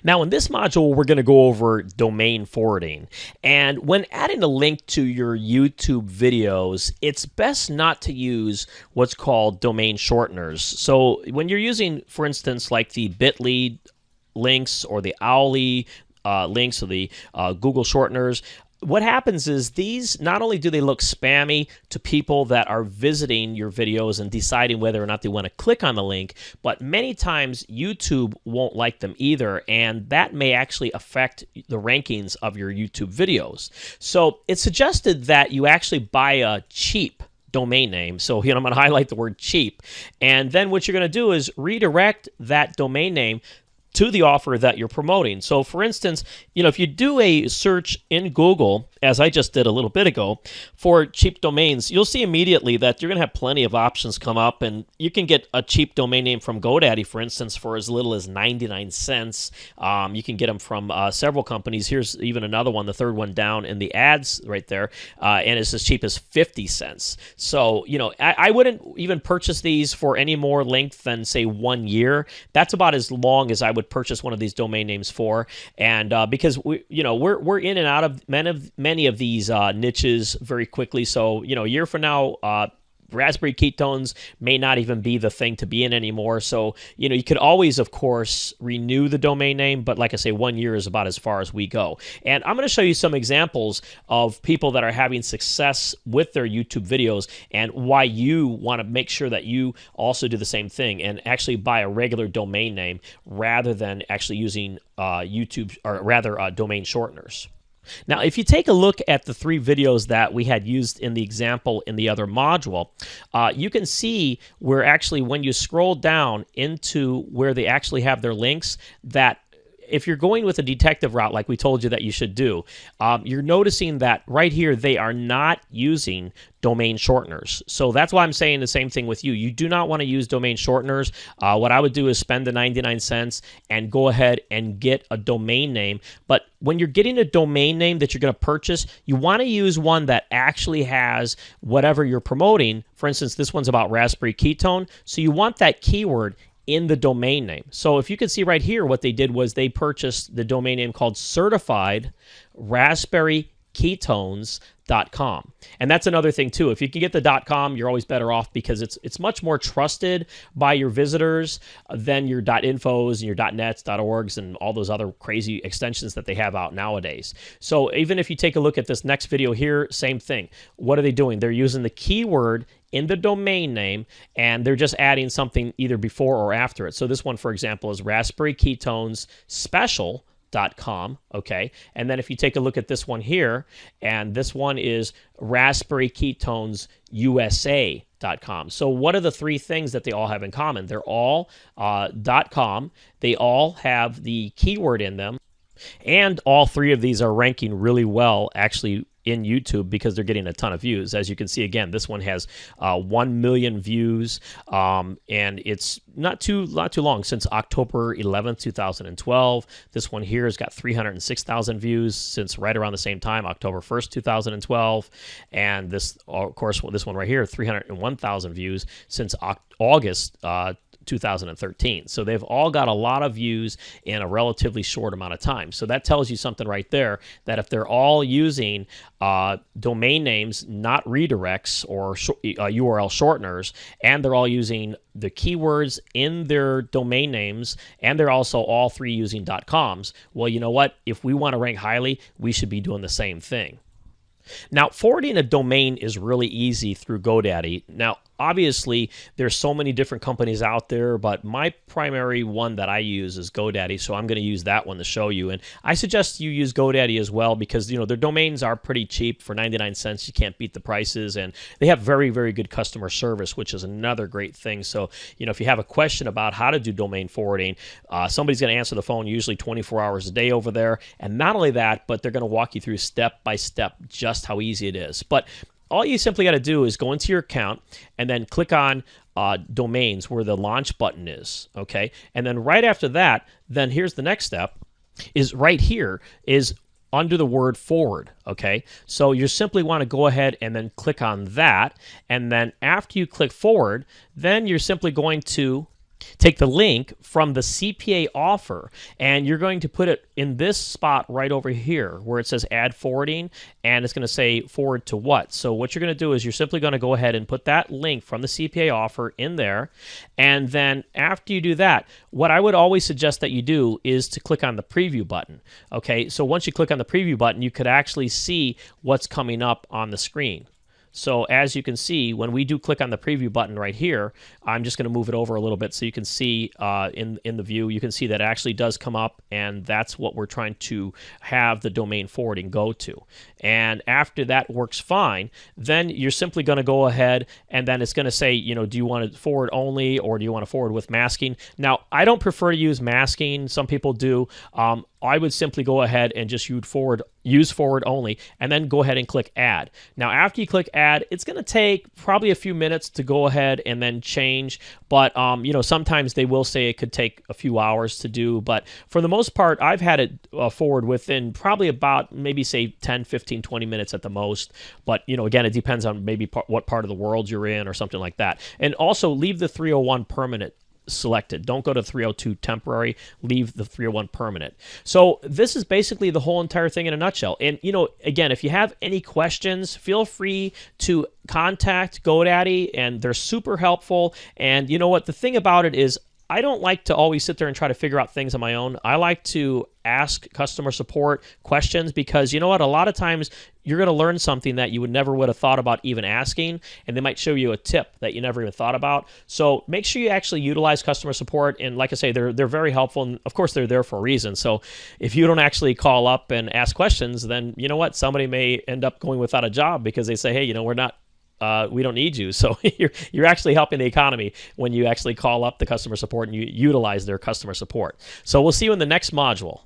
Now in this module, we're going to go over domain forwarding. And when adding a link to your YouTube videos, it's best not to use what's called domain shorteners. So when you're using, for instance, like the Bitly links or the Owly links or the Google shorteners, what happens is these, not only do they look spammy to people that are visiting your videos and deciding whether or not they want to click on the link, but many times YouTube won't like them either, and that may actually affect the rankings of your YouTube videos. So it's suggested that you actually buy a cheap domain name. So I'm going to highlight the word cheap, and then what you're going to do is redirect that domain name to the offer that you're promoting. So for instance, if you do a search in Google, as I just did a little bit ago, for cheap domains, you'll see immediately that you're going to have plenty of options come up, and you can get a cheap domain name from GoDaddy, for instance, for as little as 99 cents. You can get them from several companies. Here's even another one, the third one down in the ads right there, and it's as cheap as 50 cents. So, I wouldn't even purchase these for any more length than, say, 1 year. That's about as long as I would purchase one of these domain names for, and because we're in and out of many of these niches very quickly. So a year from now, Raspberry ketones may not even be the thing to be in anymore. So you could always, of course, renew the domain name, but like I say, 1 year is about as far as we go. And I'm going to show you some examples of people that are having success with their YouTube videos and why you want to make sure that you also do the same thing and actually buy a regular domain name rather than actually using domain shorteners. Now, if you take a look at the 3 videos that we had used in the example in the other module, you can see where actually when you scroll down into where they actually have their links, that if you're going with a detective route like we told you that you should do, you're noticing that right here they are not using domain shorteners. So that's why I'm saying the same thing with you. You do not want to use domain shorteners. What I would do is spend the 99 cents and go ahead and get a domain name. But when you're getting a domain name that you're going to purchase, you want to use one that actually has whatever you're promoting. For instance, this one's about raspberry ketone. So you want that keyword in the domain name. So if you can see right here, what they did was they purchased the domain name called certified raspberry ketones.com. And that's another thing too. If you can get the .com, you're always better off because it's much more trusted by your visitors than your .infos and your .nets, .orgs, and all those other crazy extensions that they have out nowadays. So even if you take a look at this next video here, same thing. What are they doing? They're using the keyword in the domain name, and they're just adding something either before or after it. So this one, for example, is raspberry ketones special.com, okay? And then if you take a look at this one here, and this one is raspberry ketones USA.com. So what are the 3 things that they all have in common? They're all .com. They all have the keyword in them, and all 3 of these are ranking really well, actually, in YouTube because they're getting a ton of views. As you can see, again, this one has 1 million views, and it's not too long, since October 11th, 2012. This one here has got 306,000 views since right around the same time, October 1st, 2012. And this, of course, this one right here, 301,000 views since August 2013. So they've all got a lot of views in a relatively short amount of time. So that tells you something right there, that if they're all using domain names, not redirects or URL shorteners, and they're all using the keywords in their domain names, and they're also all 3 using .coms, well, you know what? If we want to rank highly, we should be doing the same thing. Now, forwarding a domain is really easy through GoDaddy. Now, obviously, there's so many different companies out there, but my primary one that I use is GoDaddy, so I'm going to use that one to show you. And I suggest you use GoDaddy as well because, their domains are pretty cheap. For 99 cents, you can't beat the prices, and they have very, very good customer service, which is another great thing. So, if you have a question about how to do domain forwarding, somebody's going to answer the phone usually 24 hours a day over there. And not only that, but they're going to walk you through step by step just how easy it is. But all you simply got to do is go into your account and then click on domains where the launch button is, okay? And then right after that, then here's the next step, is right here is under the word forward, okay? So you simply want to go ahead and then click on that, and then after you click forward, then you're simply going to take the link from the CPA offer, and you're going to put it in this spot right over here where it says add forwarding, and it's going to say forward to what. So what you're going to do is you're simply going to go ahead and put that link from the CPA offer in there, and then after you do that, what I would always suggest that you do is to click on the preview button. Okay, so once you click on the preview button, you could actually see what's coming up on the screen. So as you can see, when we do click on the preview button right here, I'm just going to move it over a little bit so you can see in the view, you can see that it actually does come up, and that's what we're trying to have the domain forwarding go to. And after that works fine, then you're simply going to go ahead, and then it's going to say, you know, do you want to forward only, or do you want to forward with masking? Now, I don't prefer to use masking. Some people do. I would simply go ahead and just use forward only, and then go ahead and click add. Now, after you click add, it's going to take probably a few minutes to go ahead and then change, but you know, sometimes they will say it could take a few hours to do, but for the most part, I've had it forward within probably about maybe say 10, 15, 20 minutes at the most. But you know, again, it depends on maybe what part of the world you're in or something like that. And also leave the 301 permanent selected. Don't go to 302 temporary, leave the 301 permanent. So this is basically the whole entire thing in a nutshell. And you know, again, if you have any questions, feel free to contact GoDaddy, and they're super helpful. And you know what, the thing about it is, I don't like to always sit there and try to figure out things on my own. I like to ask customer support questions, because you know what, a lot of times you're going to learn something that you would have thought about even asking, and they might show you a tip that you never even thought about. So make sure you actually utilize customer support, and like I say, they're very helpful, and of course they're there for a reason. So if you don't actually call up and ask questions, then you know what, somebody may end up going without a job because they say, hey, you know, we don't need you. So you're actually helping the economy when you actually call up the customer support and you utilize their customer support. So we'll see you in the next module.